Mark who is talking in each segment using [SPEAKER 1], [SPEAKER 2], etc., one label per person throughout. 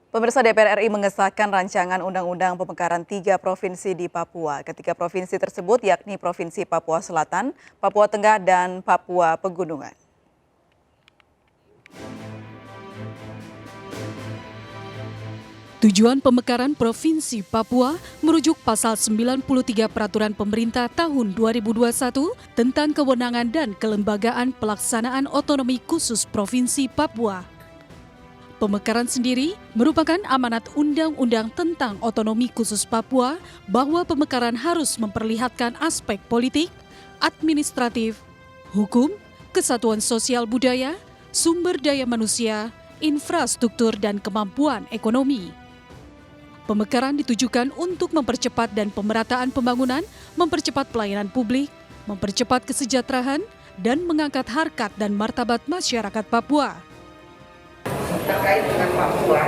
[SPEAKER 1] Pemirsa DPR RI mengesahkan rancangan Undang-Undang Pemekaran 3 provinsi di Papua. Ketiga provinsi tersebut yakni Provinsi Papua Selatan, Papua Tengah, dan Papua Pegunungan.
[SPEAKER 2] Tujuan pemekaran Provinsi Papua merujuk pasal 93 Peraturan Pemerintah tahun 2021 tentang kewenangan dan kelembagaan pelaksanaan otonomi khusus Provinsi Papua. Pemekaran sendiri merupakan amanat Undang-Undang tentang otonomi khusus Papua bahwa pemekaran harus memperlihatkan aspek politik, administratif, hukum, kesatuan sosial budaya, sumber daya manusia, infrastruktur, dan kemampuan ekonomi. Pemekaran ditujukan untuk mempercepat dan pemerataan pembangunan, mempercepat pelayanan publik, mempercepat kesejahteraan, dan mengangkat harkat dan martabat masyarakat Papua.
[SPEAKER 3] Terkait dengan Papua,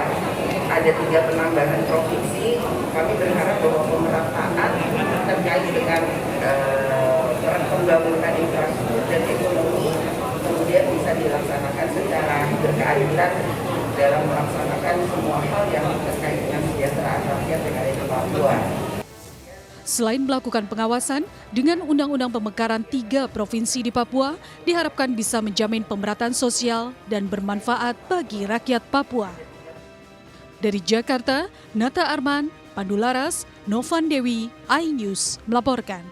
[SPEAKER 3] ada 3 penambahan provinsi. Kami berharap bahwa pemerataan terkait dengan pembangunan infrastruktur dan ekonomi kemudian bisa dilaksanakan secara berkeadilan dalam melaksanakan semua hal yang terkait dengan kesejahteraan rakyat yang ada di Papua.
[SPEAKER 2] Selain melakukan pengawasan, dengan Undang-Undang Pemekaran 3 provinsi di Papua diharapkan bisa menjamin pemerataan sosial dan bermanfaat bagi rakyat Papua. Dari Jakarta, Nata Arman, Pandu Laras, Novan Dewi, iNews melaporkan.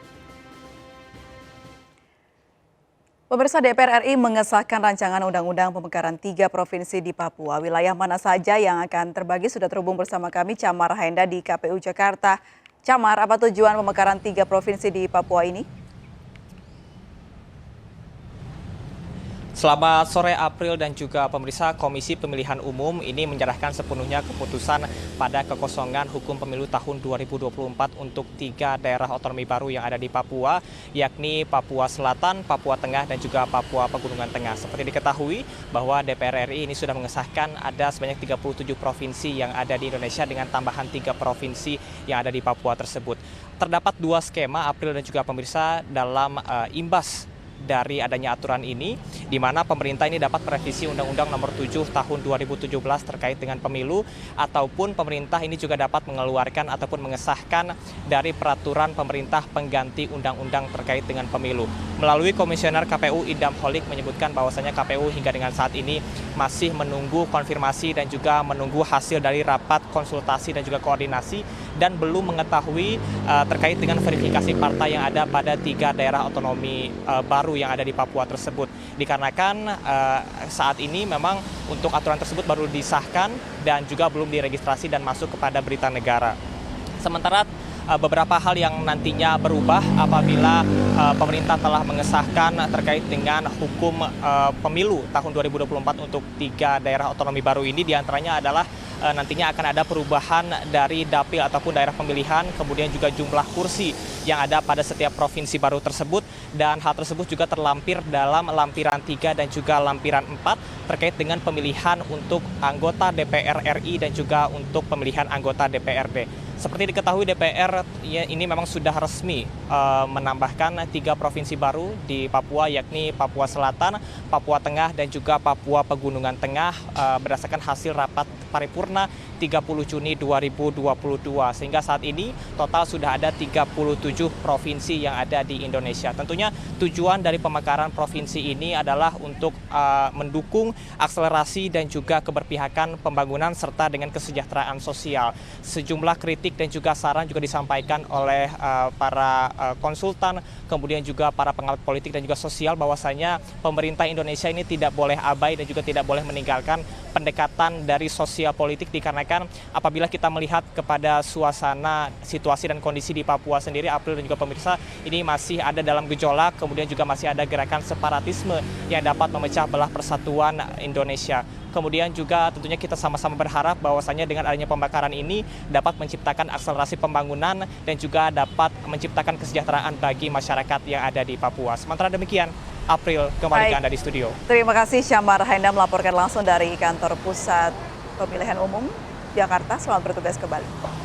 [SPEAKER 1] Pemirsa DPR RI mengesahkan rancangan Undang-Undang Pemekaran 3 provinsi di Papua. Wilayah mana saja yang akan terbagi sudah terhubung bersama kami Camar Haenda di KPU Jakarta. Camar, apa tujuan pemekaran 3 provinsi di Papua ini?
[SPEAKER 4] Selamat sore April dan juga pemirsa. Komisi Pemilihan Umum ini menyerahkan sepenuhnya keputusan pada kekosongan hukum pemilu tahun 2024 untuk 3 daerah otonomi baru yang ada di Papua, yakni Papua Selatan, Papua Tengah, dan juga Papua Pegunungan Tengah. Seperti diketahui bahwa DPR RI ini sudah mengesahkan ada sebanyak 37 provinsi yang ada di Indonesia dengan tambahan 3 provinsi yang ada di Papua tersebut. Terdapat 2 skema April dan juga pemirsa dalam imbas dari adanya aturan ini, di mana pemerintah ini dapat merevisi Undang-Undang Nomor 7 Tahun 2017 terkait dengan pemilu, ataupun pemerintah ini juga dapat mengeluarkan ataupun mengesahkan dari peraturan pemerintah pengganti undang-undang terkait dengan pemilu. Melalui Komisioner KPU Idam Holik menyebutkan bahwasanya KPU hingga dengan saat ini masih menunggu konfirmasi dan juga menunggu hasil dari rapat konsultasi dan juga koordinasi, dan belum mengetahui terkait dengan verifikasi partai yang ada pada 3 daerah otonomi baru yang ada di Papua tersebut. Dikarenakan saat ini memang untuk aturan tersebut baru disahkan dan juga belum diregistrasi dan masuk kepada berita negara. Sementara beberapa hal yang nantinya berubah apabila pemerintah telah mengesahkan terkait dengan hukum pemilu tahun 2024 untuk 3 daerah otonomi baru ini, diantaranya adalah nantinya akan ada perubahan dari dapil ataupun daerah pemilihan, kemudian juga jumlah kursi yang ada pada setiap provinsi baru tersebut, dan hal tersebut juga terlampir dalam lampiran 3 dan juga lampiran 4 terkait dengan pemilihan untuk anggota DPR RI dan juga untuk pemilihan anggota DPRD. Seperti diketahui DPR ini memang sudah resmi menambahkan 3 provinsi baru di Papua, yakni Papua Selatan, Papua Tengah, dan juga Papua Pegunungan Tengah berdasarkan hasil rapat paripurna 30 Juni 2022. Sehingga saat ini total sudah ada 37 provinsi yang ada di Indonesia. Tentunya tujuan dari pemekaran provinsi ini adalah untuk mendukung akselerasi dan juga keberpihakan pembangunan serta dengan kesejahteraan sosial. Sejumlah kritik dan juga saran juga disampaikan oleh para konsultan, kemudian juga para pengamat politik dan juga sosial, bahwasanya pemerintah Indonesia ini tidak boleh abai dan juga tidak boleh meninggalkan pendekatan dari sosial politik, dikarenakan apabila kita melihat kepada suasana, situasi dan kondisi di Papua sendiri, April dan juga pemirsa, ini masih ada dalam gejolak, kemudian juga masih ada gerakan separatisme yang dapat memecah belah persatuan Indonesia. Kemudian juga tentunya kita sama-sama berharap bahwasanya dengan adanya pembakaran ini dapat menciptakan akselerasi pembangunan dan juga dapat menciptakan kesejahteraan bagi masyarakat yang ada di Papua. Sementara demikian, April, kembali ke Anda di studio.
[SPEAKER 1] Terima kasih Camar Haenda melaporkan langsung dari Kantor Pusat Pemilihan Umum Jakarta. Selamat bertugas kembali.